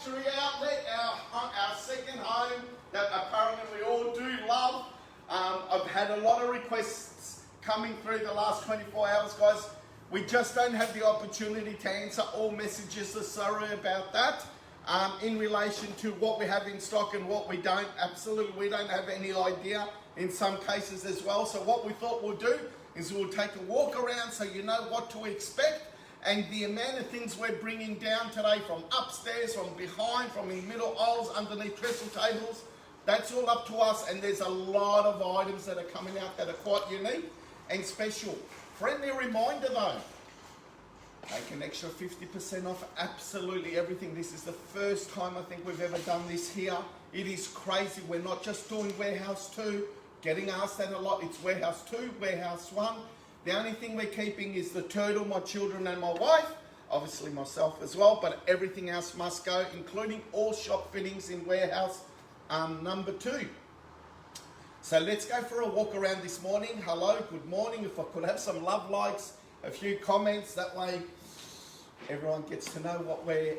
luxury outlet, our second home that apparently we all do love. I've had a lot of requests coming through the last 24 hours, guys. We just don't have the opportunity to answer all messages, so sorry about that. In relation to what we have in stock and what we don't, absolutely we don't have any idea in some cases as well. So what we thought we'll do is we'll take a walk around so you know what to expect, and the amount of things we're bringing down today from upstairs, from behind, from in middle aisles, underneath trestle tables, that's all up to us. And there's a lot of items that are coming out that are quite unique and special. Friendly reminder though, take an extra 50% off absolutely everything. This is the first time I think we've ever done this here. It is crazy. We're not just doing warehouse 2, getting asked that a lot. It's warehouse 2, warehouse 1. The only thing we're keeping is the turtle, my children and my wife, obviously myself as well, but everything else must go, including all shop fittings in warehouse number 2. So let's go for a walk around this morning. Hello, good morning. If I could have some love likes, a few comments, that way everyone gets to know what we're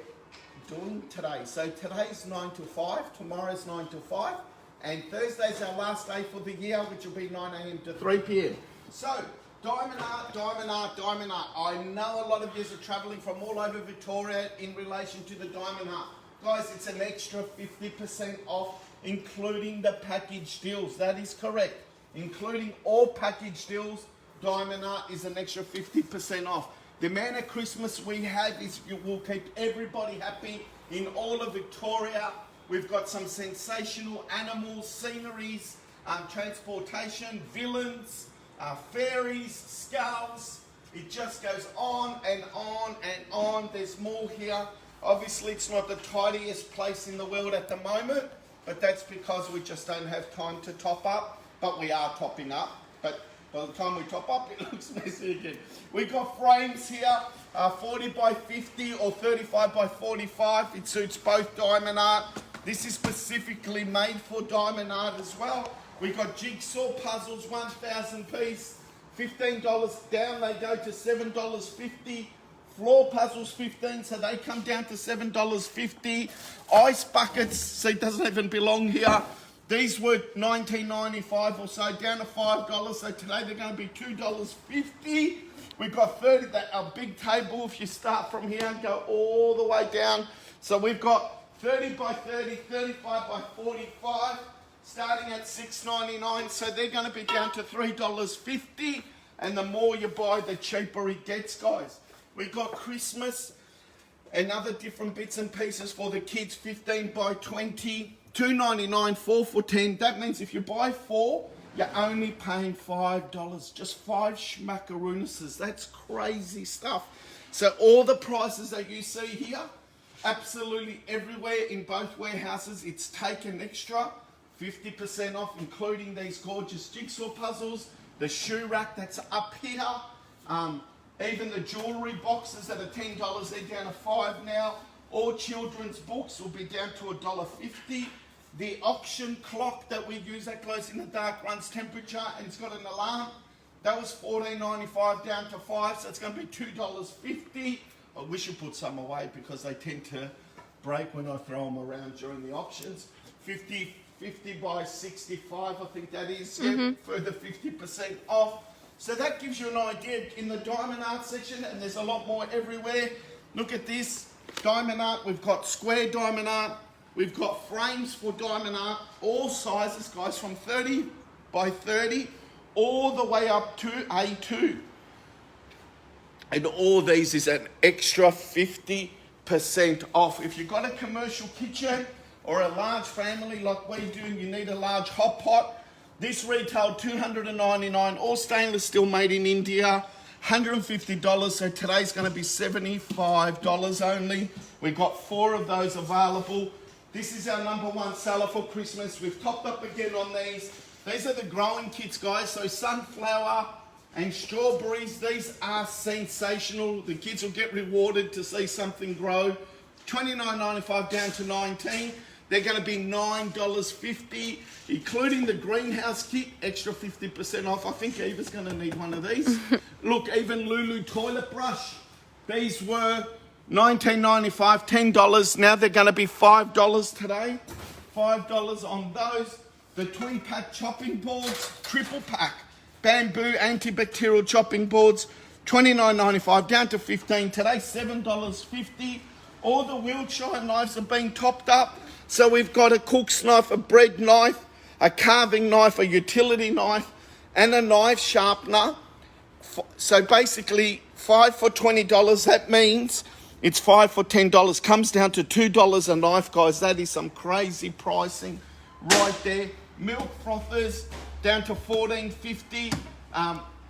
doing today. So today's 9 to 5, tomorrow's 9 to 5, and Thursday's our last day for the year, which will be 9 a.m. to 3 p.m. So, diamond art, diamond art, diamond art. I know a lot of you are travelling from all over Victoria in relation to the diamond art. Guys, it's an extra 50% off, including the package deals. That is correct. Including all package deals, diamond art is an extra 50% off. The amount of Christmas we have is you will keep everybody happy in all of Victoria. We've got some sensational animals, sceneries, transportation, villains, fairies, skulls. It just goes on and on and on. There's more here. Obviously, it's not the tidiest place in the world at the moment, but that's because we just don't have time to top up. But we are topping up. But by the time we top up, it looks messy again. We've got frames here, 40 by 50 or 35 by 45. It suits both diamond art. This is specifically made for diamond art as well. We've got jigsaw puzzles, 1,000 piece, $15 down. They go to $7.50. Floor puzzles, 15, so they come down to $7.50. Ice buckets, so it doesn't even belong here. These were $19.95 or so, down to $5, so today they're going to be $2.50. We've got 30, our big table, if you start from here and go all the way down. So we've got 30 by 30, 35 by 45, starting at $6.99, so they're going to be down to $3.50, and the more you buy, the cheaper it gets, guys. We've got Christmas and other different bits and pieces for the kids, 15 by 20, $2.99, 4 for 10. That means if you buy 4, you're only paying $5, just 5 schmackaroonuses. That's crazy stuff. So all the prices that you see here, absolutely everywhere in both warehouses, it's taken extra, 50% off, including these gorgeous jigsaw puzzles, the shoe rack that's up here, even the jewellery boxes that are $10, they're down to $5 now. All children's books will be down to $1.50. The auction clock that we use that glows in the dark runs temperature and it's got an alarm. That was $14.95 down to $5, so it's going to be $2.50. I wish you put some away because they tend to break when I throw them around during the auctions. 50 by 65, I think that is, further 50% off. So that gives you an idea in the diamond art section, and there's a lot more everywhere. Look at this, diamond art. We've got square diamond art. We've got frames for diamond art, all sizes, guys, from 30 by 30 all the way up to A2. And all these is an extra 50% off. If you've got a commercial kitchen or a large family like we do, you need a large hot pot. This retailed $299, all stainless steel, made in India, $150, so today's going to be $75 only. We've got 4 of those available. This is our #1 seller for Christmas. We've topped up again on these. These are the growing kits, guys, so sunflower and strawberries, these are sensational. The kids will get rewarded to see something grow. $29.95 down to $19. They're going to be $9.50, including the greenhouse kit, extra 50% off. I think Eva's going to need one of these. Look, even Lulu toilet brush. These were $19.95, $10. Now they're going to be $5 today. $5 on those. The twin pack chopping boards, triple pack, bamboo antibacterial chopping boards, $29.95 down to $15 today, $7.50. All the Wiltshire knives are being topped up. So we've got a cook's knife, a bread knife, a carving knife, a utility knife, and a knife sharpener. So basically 5 for $20. That means it's 5 for $10. Comes down to $2 a knife, guys. That is some crazy pricing right there. Milk frothers down to $14.50.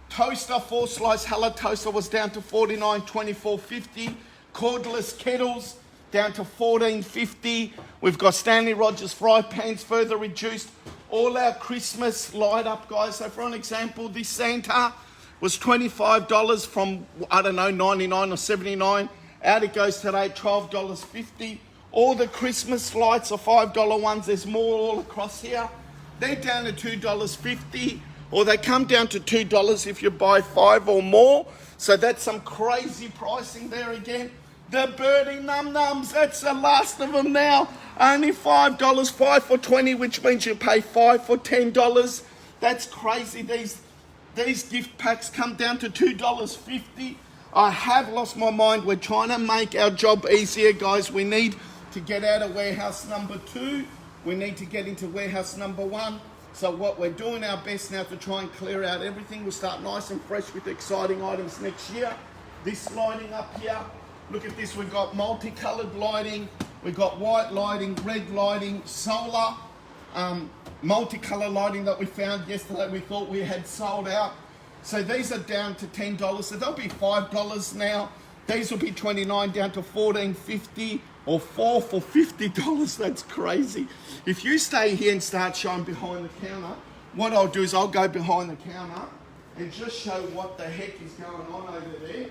Toaster, 4-slice halal toaster was down to $49, $24.50. Cordless kettles down to $14.50. We've got Stanley Rogers fry pans further reduced. All our Christmas light up, guys. So for an example, this Santa was $25 from, I don't know, $99 or $79. Out it goes today, $12.50. All the Christmas lights are $5 ones. There's more all across here. They're down to $2.50, or they come down to $2 if you buy 5 or more. So that's some crazy pricing there again. The birdie num-nums, that's the last of them now. Only $5, 5 for $20, which means you pay 5 for $10. That's crazy. These gift packs come down to $2.50. I have lost my mind. We're trying to make our job easier, guys. We need to get out of warehouse number 2. We need to get into warehouse number 1. So what we're doing our best now to try and clear out everything. We'll start nice and fresh with exciting items next year. This lighting up here, look at this. We've got multicolored lighting. We've got white lighting, red lighting, solar, multicolor lighting that we found yesterday. We thought we had sold out. So these are down to $10. So they'll be $5 now. These will be $29 down to $14.50. Or 4 for $50. That's crazy. If you stay here and start showing behind the counter, what I'll do is I'll go behind the counter and just show what the heck is going on over there.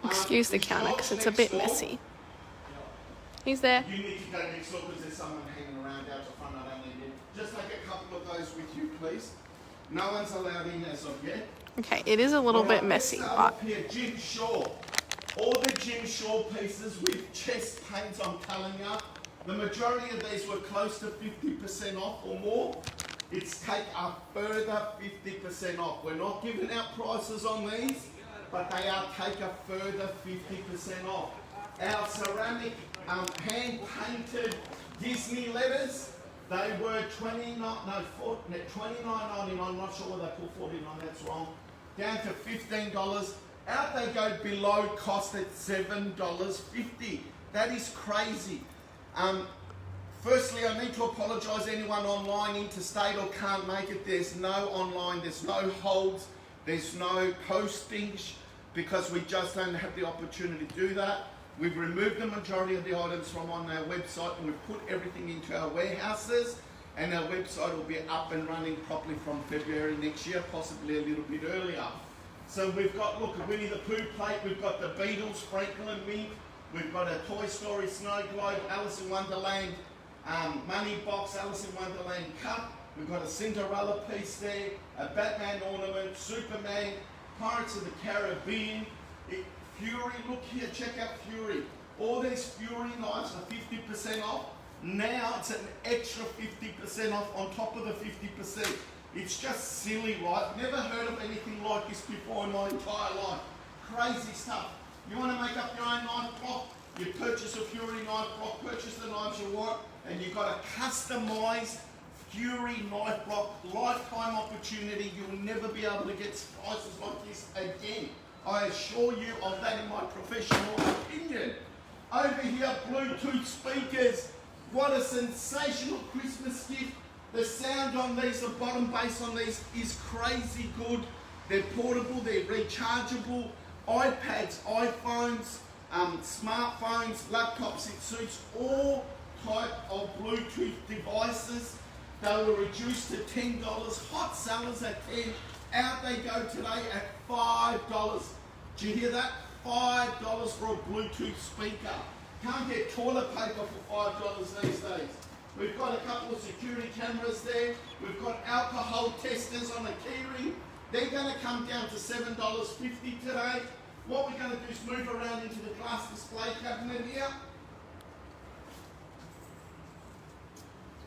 Excuse the counter because it's a bit messy. He's there. You need to go next door because there's someone hanging around out the front. I don't need it. Just take a couple of those with you, please. No one's allowed in as of yet. Okay, it is a little bit messy, but here, Jim Shaw. All the Jim Shaw pieces with chest paints, I'm telling you, the majority of these were close to 50% off or more. It's take a further 50% off. We're not giving out prices on these, but they are take a further 50% off. Our ceramic hand-painted Disney letters, they were $29.99, not sure whether they put $49, that's wrong, down to $15. Out they go below cost at $7.50. That is crazy. Firstly, I need to apologise anyone online, interstate or can't make it. There's no online, there's no holds, there's no postings because we just don't have the opportunity to do that. We've removed the majority of the items from on our website and we've put everything into our warehouses, and our website will be up and running properly from February next year, possibly a little bit earlier. So we've got, look, a Winnie the Pooh plate, we've got the Beatles, Franklin Mint, we've got a Toy Story Snow Globe, Alice in Wonderland money box, Alice in Wonderland cup, we've got a Cinderella piece there, a Batman ornament, Superman, Pirates of the Caribbean, Fury, look here, check out Fury. All these Fury knives are 50% off. Now it's an extra 50% off on top of the 50%. It's just silly, right? Never heard of anything like this before in my entire life. Crazy stuff. You want to make up your own knife block? You purchase a Fury knife block, purchase the knives you want, and you've got a customized Fury knife block, lifetime opportunity. You'll never be able to get prices like this again. I assure you of that in my professional opinion. Over here, Bluetooth speakers. What a sensational Christmas gift. The sound on these, the bottom bass on these is crazy good. They're portable, they're rechargeable. iPads, iPhones, smartphones, laptops, it suits all type of Bluetooth devices. They were reduced to $10. Hot sellers at $10. Out they go today at $5. Do you hear that? $5 for a Bluetooth speaker. Can't get toilet paper for $5 these days. We've got a couple of security cameras there. We've got alcohol testers on a keyring. They're going to come down to $7.50 today. what we're going to do is move around into the glass display cabinet here.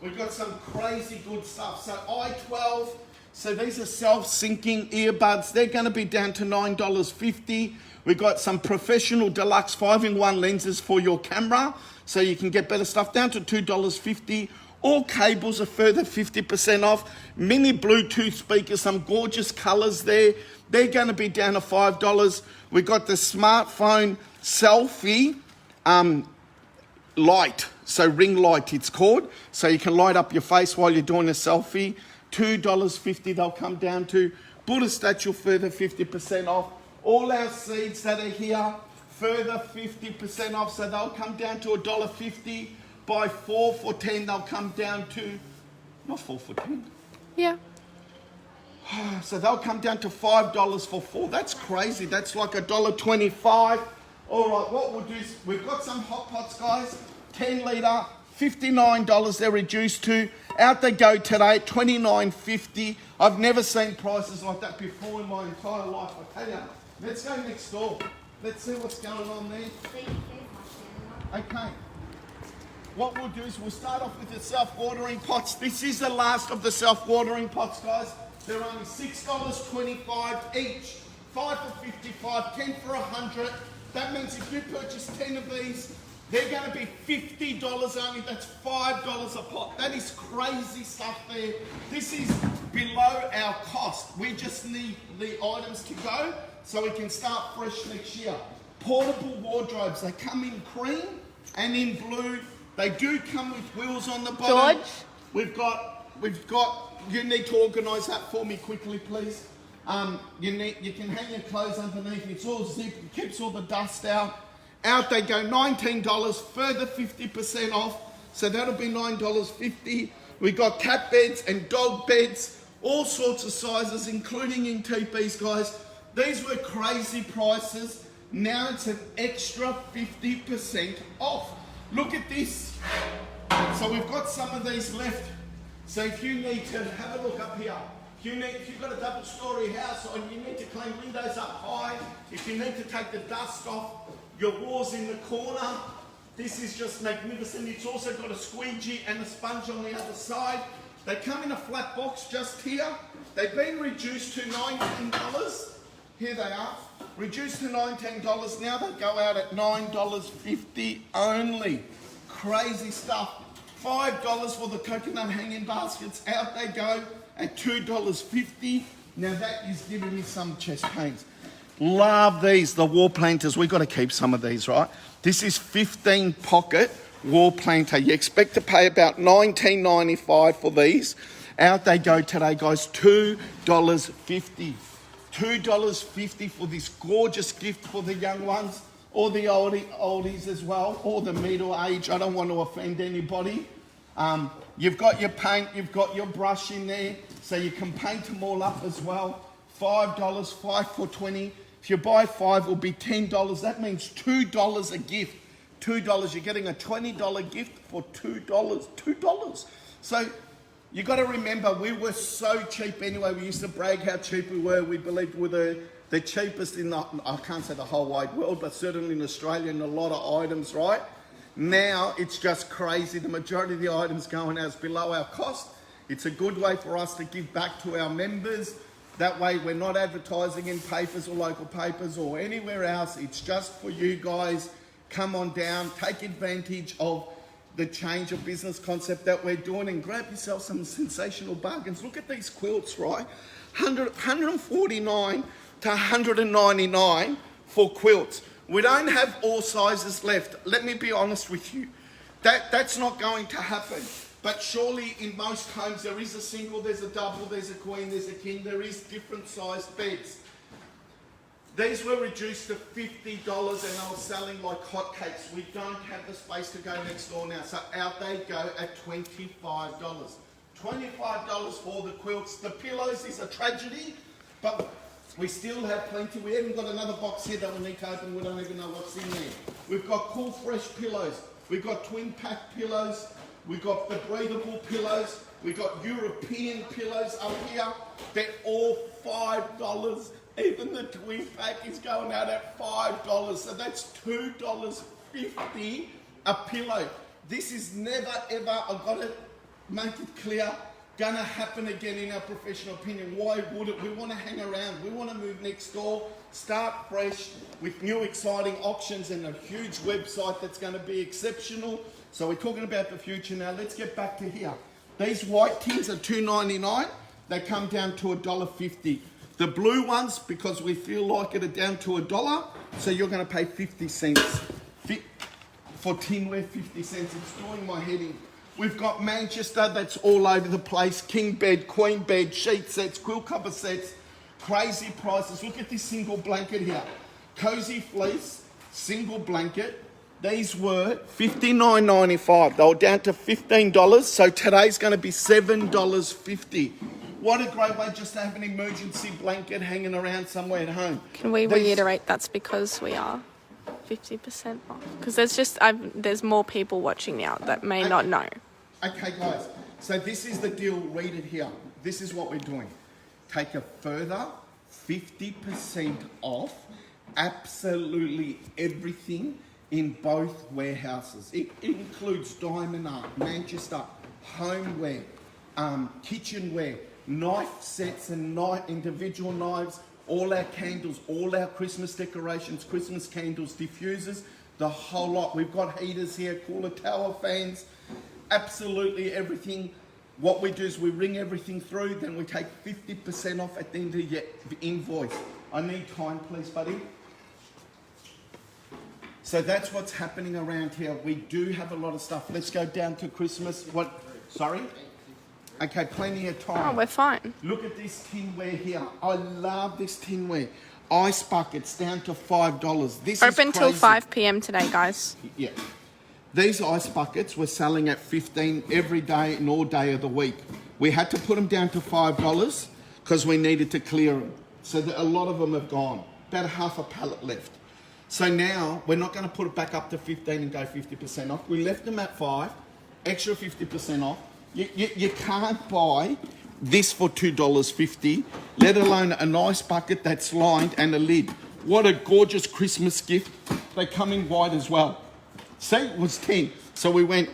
We've got some crazy good stuff. So i12, so these are self-syncing earbuds. They're going to be down to $9.50. We've got some professional deluxe 5-in-1 lenses for your camera, so you can get better stuff, down to $2.50. All cables are further 50% off. Mini Bluetooth speakers, some gorgeous colors there. They're going to be down to $5. We've got the smartphone selfie light. So ring light it's called. So you can light up your face while you're doing a selfie. $2.50 they'll come down to. Buddha statue further 50% off. All our seeds that are here, further 50% off. So they'll come down to $1.50. Buy 4 for $10, they'll come down to, not 4 for $10. Yeah. So they'll come down to $5 for 4. That's crazy. That's like $1.25. All right, what we'll do is, we've got some hot pots, guys. 10 litre, $59 they're reduced to. Out they go today, $29.50. I've never seen prices like that before in my entire life. I tell you, let's go next door. Let's see what's going on there. Okay. What we'll do is we'll start off with the self-watering pots. This is the last of the self-watering pots, guys. They're only $6.25 each. 5 for 55, 10 for 100. That means if you purchase 10 of these, they're going to be $50 only. That's $5 a pot. That is crazy stuff there. This is below our cost. We just need the items to go so we can start fresh next year. Portable wardrobes. They come in cream and in blue. They do come with wheels on the bottom. George? We've got, you need to organise that for me quickly, please. You can hang your clothes underneath. It's all zipped, it keeps all the dust out. Out they go, $19, further 50% off. So that'll be $9.50. We got cat beds and dog beds, all sorts of sizes, including in teepees, guys. These were crazy prices. Now it's an extra 50% off. Look at this. So we've got some of these left. So if you need to have a look up here, if you've got a double-storey house and you need to clean windows up high, if you need to take the dust off your walls in the corner, this is just magnificent. It's also got a squeegee and a sponge on the other side. They come in a flat box just here. They've been reduced to $19. Here they are, reduced to $19. Now they go out at $9.50 only. Crazy stuff. $5 for the coconut hanging baskets. Out they go at $2.50. Now that is giving me some chest pains. Love these, the wall planters. We've got to keep some of these, right? This is 15 pocket wall planter. You expect to pay about $19.95 for these. Out they go today, guys, $2.50. $2.50 for this gorgeous gift for the young ones, or the oldies as well, or the middle age. I don't want to offend anybody. You've got your paint, you've got your brush in there, so you can paint them all up as well. $5, 5 for 20. If you buy 5, it will be $10. That means $2 a gift. $2. You're getting a $20 gift for $2. $2. So you got to remember, we were so cheap anyway. We used to brag how cheap we were. We believed we were the cheapest in the, I can't say the whole wide world, but certainly in Australia in a lot of items, right? Now it's just crazy. The majority of the items going out is below our cost. It's a good way for us to give back to our members. That way we're not advertising in papers or local papers or anywhere else. It's just for you guys. Come on down, take advantage of the change of business concept that we're doing and grab yourself some sensational bargains. Look at these quilts, right? $149 to $199 for quilts. We don't have all sizes left. Let me be honest with you. That's not going to happen. But surely in most homes there is a single, there's a double, there's a queen, there's a king, there is different sized beds. These were reduced to $50 and they were selling like hotcakes. We don't have the space to go next door now, so out they go at $25. $25 for the quilts. The pillows is a tragedy, but we still have plenty. We haven't got another box here that we need to open. We don't even know what's in there. We've got cool fresh pillows. We've got twin pack pillows. We've got the breathable pillows. We've got European pillows up here. They're all $5 Even the twin pack is going out at $5. So that's $2.50 a pillow. This is never ever, I've got to make it clear, gonna happen again in our professional opinion. Why would it? We want to hang around. We want to move next door, start fresh with new exciting options and a huge website that's going to be exceptional. So we're talking about the future now. Let's get back to here. These white tins are $2.99. They come down to $1.50. The blue ones, because we feel like it, are down to $1. So you're going to pay 50 cents. For tinware, 50 cents. It's doing my head in. We've got Manchester, that's all over the place. King bed, queen bed, sheet sets, quilt cover sets. Crazy prices. Look at this single blanket here. Cozy fleece, single blanket. These were $59.95. They were down to $15. So today's going to be $7.50. What a great way just to have an emergency blanket hanging around somewhere at home. Can we reiterate that's because we are 50% off? Because there's more people watching now that may not know. Okay, guys. So this is the deal. Read it here. This is what we're doing. Take a further 50% off absolutely everything in both warehouses. It includes diamond art, Manchester, homeware, kitchenware, knife sets and individual knives, all our candles, all our Christmas decorations, Christmas candles, diffusers, the whole lot. We've got heaters here, cooler tower fans, absolutely everything. What we do is we ring everything through, then we take 50% off at the end of the invoice. I need time, please, buddy. So that's what's happening around here. We do have a lot of stuff. Let's go down to Christmas. What? Sorry? Okay, plenty of time. Oh, we're fine. Look at this tinware here. I love this tinware. Ice buckets down to $5. This Open is till crazy. 5 p.m. today, guys. Yeah. These ice buckets we're selling at $15 every day and all day of the week. We had to put them down to $5 because we needed to clear them. So that a lot of them have gone. About half a pallet left. So now we're not going to put it back up to 15 and go 50% off. We left them at 5, extra 50% off. You can't buy this for $2.50, let alone a nice bucket that's lined and a lid. What a gorgeous Christmas gift. They come in white as well. See, it was 10. So we went,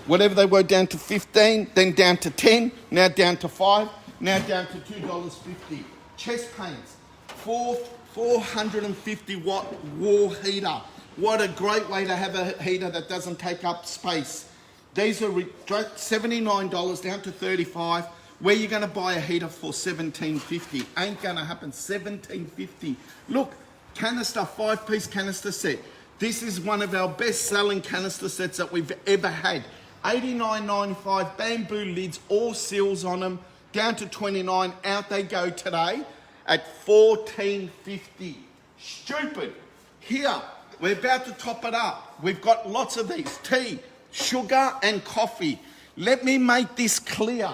whatever they were, down to 15, then down to 10, now down to 5, now down to $2.50. Chest paints, 450 watt wall heater. What a great way to have a heater that doesn't take up space. These are $79 down to $35. Where you going to buy a heater for $17.50? Ain't going to happen. $17.50. Look, canister, 5-piece canister set. This is one of our best-selling canister sets that we've ever had. $89.95, bamboo lids, all seals on them, down to $29. Out they go today at $14.50. Stupid. Here, we're about to top it up. We've got lots of these. Tea, sugar and coffee. Let me make this clear.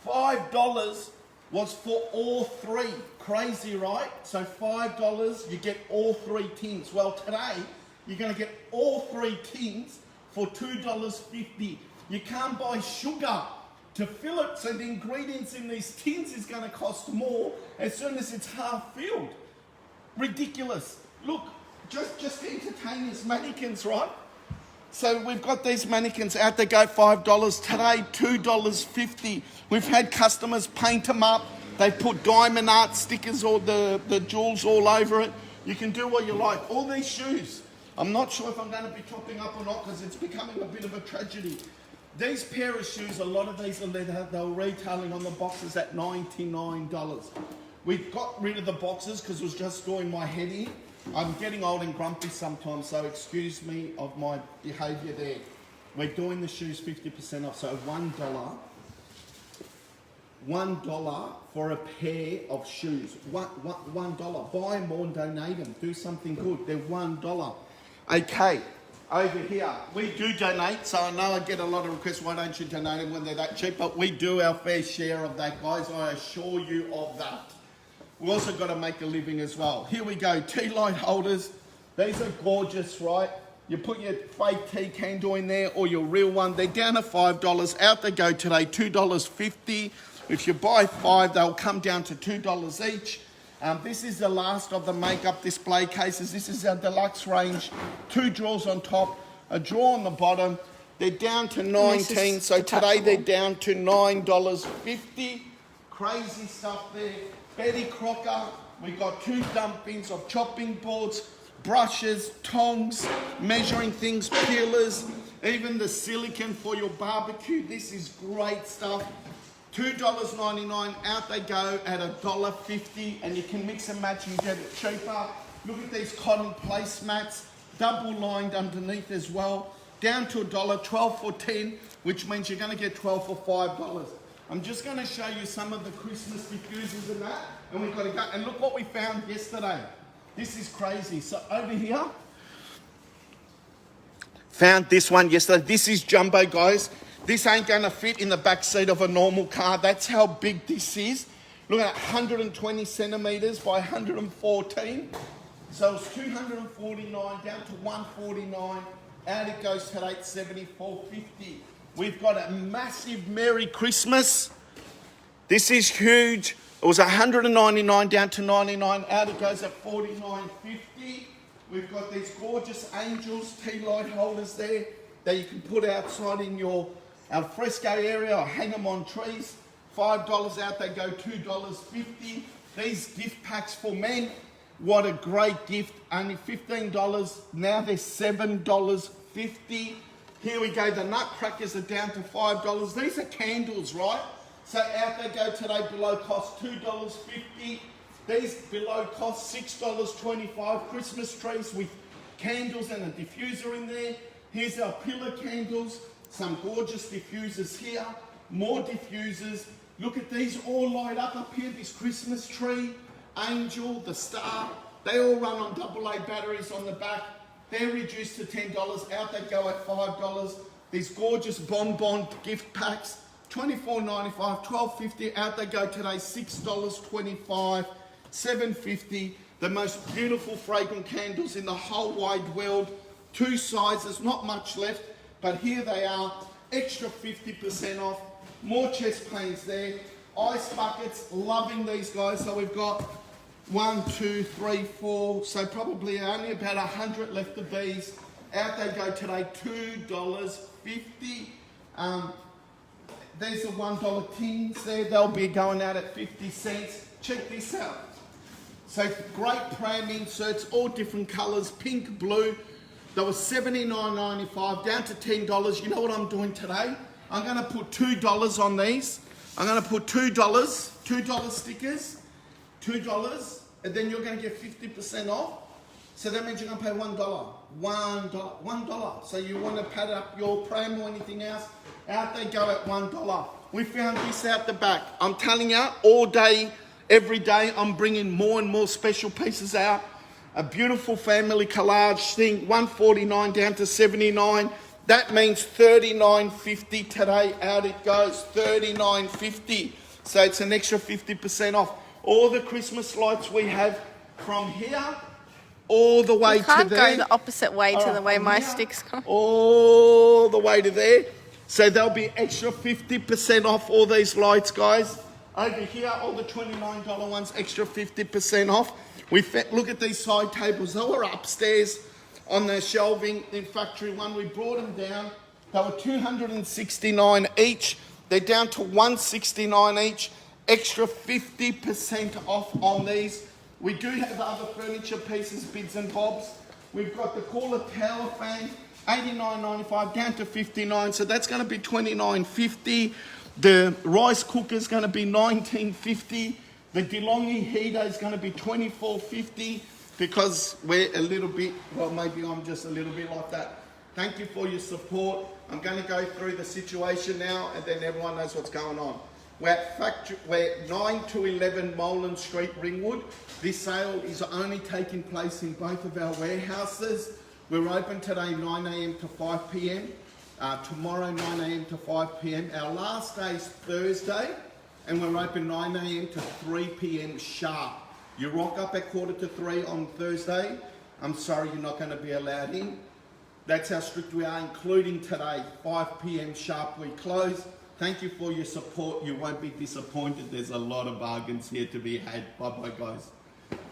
$5 was for all three. Crazy, right? So $5, you get all 3 tins. Well, today, you're going to get all 3 tins for $2.50. You can't buy sugar to fill it, so the ingredients in these tins is going to cost more as soon as it's half filled. Ridiculous. Look, just entertain these mannequins, right? So we've got these mannequins out, they go $5. Today, $2.50. We've had customers paint them up. They put diamond art stickers or the jewels all over it. You can do what you like. All these shoes, I'm not sure if I'm going to be topping up or not because it's becoming a bit of a tragedy. These pair of shoes, a lot of these are leather. They were retailing on the boxes at $99. We've got rid of the boxes because it was just doing my head in. I'm getting old and grumpy sometimes, so excuse me of my behaviour there. We're doing the shoes 50% off, so $1 for a pair of shoes. $1. Buy more and donate them. Do something good. They're $1. Okay, over here, we do donate, so I know I get a lot of requests, why don't you donate them when they're that cheap? But we do our fair share of that, guys. I assure you of that. We've also got to make a living as well. Here we go, tea light holders. These are gorgeous, right? You put your fake tea candle in there or your real one. They're down to $5. Out they go today, $2.50. If you buy 5, they'll come down to $2 each. This is the last of the makeup display cases. This is our deluxe range. 2 drawers on top, a drawer on the bottom. They're down to $19, so today they're down to $9.50. Crazy stuff there. Betty Crocker. We got 2 dump bins of chopping boards, brushes, tongs, measuring things, peelers, even the silicone for your barbecue. This is great stuff. $2.99, out they go at $1.50, and you can mix and match and get it cheaper. Look at these cotton placemats, double lined underneath as well, down to $1, 12 for 10, which means you're going to get 12 for $5. I'm just going to show you some of the Christmas diffusers and that, and we've got to go. And look what we found yesterday. This is crazy. So over here, found this one yesterday. This is jumbo, guys. This ain't going to fit in the back seat of a normal car. That's how big this is. Look at that, 120 centimeters by 114. So it's 249 down to 149. Out it goes today, $74.50. We've got a massive Merry Christmas. This is huge. It was 199 down to 99. Out it goes at $49.50. We've got these gorgeous angels, tea light holders there that you can put outside in your fresco area or hang them on trees. $5 out, they go $2.50. These gift packs for men, what a great gift. Only $15. Now they're $7.50. Here we go, the nutcrackers are down to $5. These are candles, right? So out they go today, below cost $2.50. These below cost $6.25. Christmas trees with candles and a diffuser in there. Here's our pillar candles, some gorgeous diffusers here, more diffusers. Look at these all light up here, this Christmas tree, angel, the star. They all run on AA batteries on the back. They're reduced to $10. Out they go at $5. These gorgeous bonbon gift packs, $24.95, $12.50. Out they go today, $6.25, $7.50. The most beautiful fragrant candles in the whole wide world. 2 sizes, not much left, but here they are, extra 50% off. More chest panes there. Ice buckets, loving these guys. So we've got 1, 2, 3, 4, so probably only about 100 left of these. Out they go today, $2.50. There's the $1 tins there. They'll be going out at 50 cents. Check this out. So great pram inserts, all different colours, pink, blue. They were $79.95 down to $10. You know what I'm doing today? I'm going to put $2 on these. I'm going to put $2 stickers, $2, and then you're going to get 50% off. So that means you're going to pay $1. $1. So you want to pad up your pram or anything else, out they go at $1. We found this out the back. I'm telling you, all day, every day, I'm bringing more and more special pieces out. A beautiful family collage thing, $149 down to $79. That means $39.50 today. Out it goes, $39.50. So it's an extra 50% off. All the Christmas lights we have from here all the way to there. You can't go the opposite way to the way my sticks come. All the way to there. So there'll be extra 50% off all these lights, guys. Over here, all the $29 ones, extra 50% off. Look at these side tables. They were upstairs on the shelving in factory one. We brought them down. They were $269 each. They're down to $169 each. Extra 50% off on these. We do have other furniture pieces, bits and bobs. We've got the cooler tower fan, $89.95 down to $59. So that's going to be $29.50. The rice cooker is going to be $19.50. The DeLonghi heater is going to be $24.50 because we're a little bit, well, maybe I'm just a little bit like that. Thank you for your support. I'm going to go through the situation now and then everyone knows what's going on. We're 9 to 11 Molan Street, Ringwood. This sale is only taking place in both of our warehouses. We're open today 9 a.m. to 5 p.m. Tomorrow 9 a.m. to 5 p.m. Our last day is Thursday and we're open 9 a.m. to 3 p.m. sharp. You rock up at 2:45 on Thursday. I'm sorry, you're not going to be allowed in. That's how strict we are, including today, 5 p.m. sharp we close. Thank you for your support. You won't be disappointed. There's a lot of bargains here to be had. Bye-bye, guys.